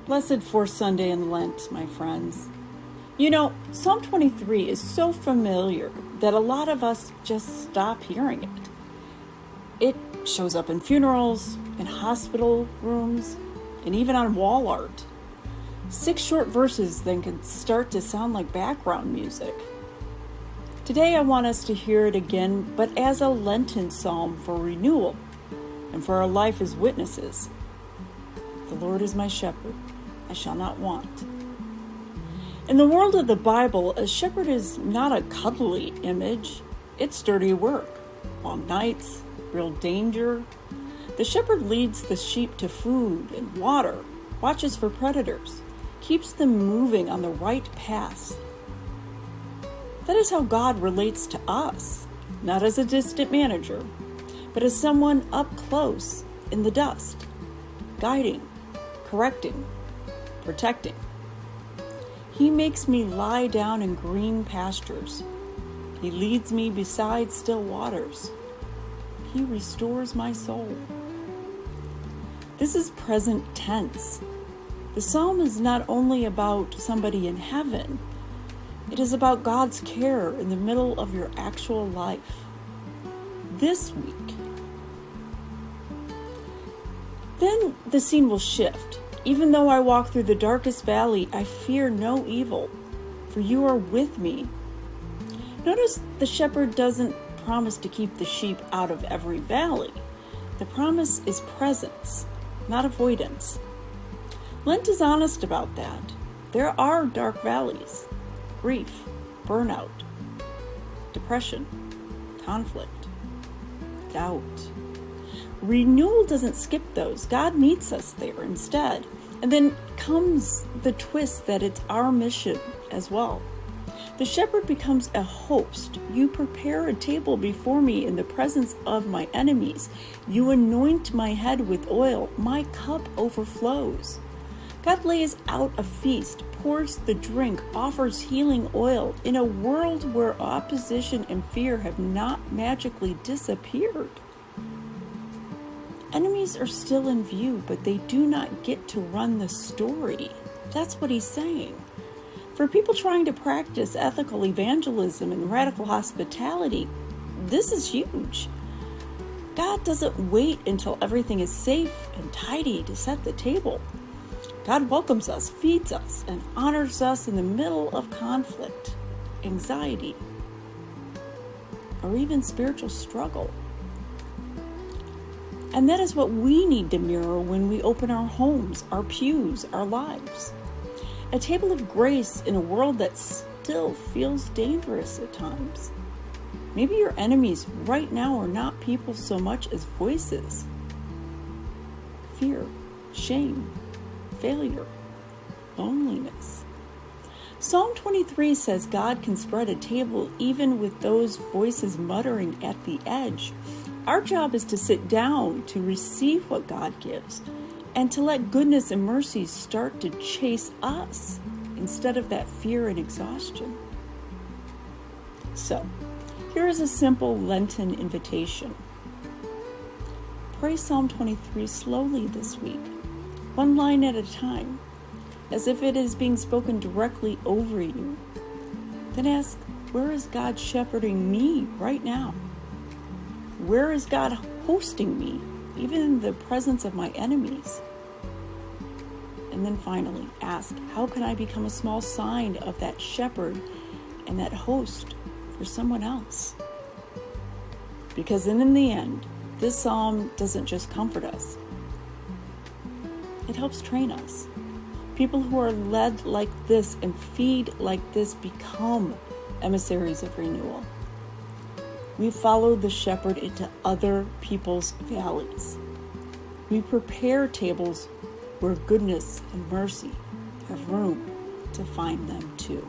Blessed fourth Sunday in Lent, my friends. You know, Psalm 23 is so familiar that a lot of us just stop hearing it. It shows up in funerals, in hospital rooms, and even on wall art. 6 short verses then can start to sound like background music. Today I want us to hear it again, but as a Lenten psalm for renewal and for our life as witnesses. The Lord is my shepherd, I shall not want. In the world of the Bible, a shepherd is not a cuddly image. It's dirty work, long nights, real danger. The shepherd leads the sheep to food and water, watches for predators, keeps them moving on the right paths. That is how God relates to us, not as a distant manager, but as someone up close in the dust, guiding, correcting, protecting. He makes me lie down in green pastures. He leads me beside still waters. He restores my soul. This is present tense. The psalm is not only about somebody in heaven, it is about God's care in the middle of your actual life. This week. Then the scene will shift. Even though I walk through the darkest valley, I fear no evil, for you are with me. Notice the shepherd doesn't promise to keep the sheep out of every valley. The promise is presence, not avoidance. Lent is honest about that. There are dark valleys, grief, burnout, depression, conflict, doubt. Renewal doesn't skip those. God meets us there instead. And then comes the twist that it's our mission as well. The shepherd becomes a host. You prepare a table before me in the presence of my enemies. You anoint my head with oil. My cup overflows. God lays out a feast, pours the drink, offers healing oil in a world where opposition and fear have not magically disappeared. Enemies are still in view, but they do not get to run the story. That's what he's saying. For people trying to practice ethical evangelism and radical hospitality, this is huge. God doesn't wait until everything is safe and tidy to set the table. God welcomes us, feeds us, and honors us in the middle of conflict, anxiety, or even spiritual struggle. And that is what we need to mirror when we open our homes, our pews, our lives. A table of grace in a world that still feels dangerous at times. Maybe your enemies right now are not people so much as voices. Fear, shame, failure, loneliness. Psalm 23 says God can spread a table even with those voices muttering at the edge. Our job is to sit down to receive what God gives and to let goodness and mercy start to chase us instead of that fear and exhaustion. So, here is a simple Lenten invitation. Pray Psalm 23 slowly this week, one line at a time, as if it is being spoken directly over you. Then ask, where is God shepherding me right now? Where is God hosting me, even in the presence of my enemies? And then finally, ask, how can I become a small sign of that shepherd and that host for someone else? Because in the end, this psalm doesn't just comfort us. It helps train us. People who are led like this and feed like this become emissaries of renewal. We follow the shepherd into other people's valleys. We prepare tables where goodness and mercy have room to find them too.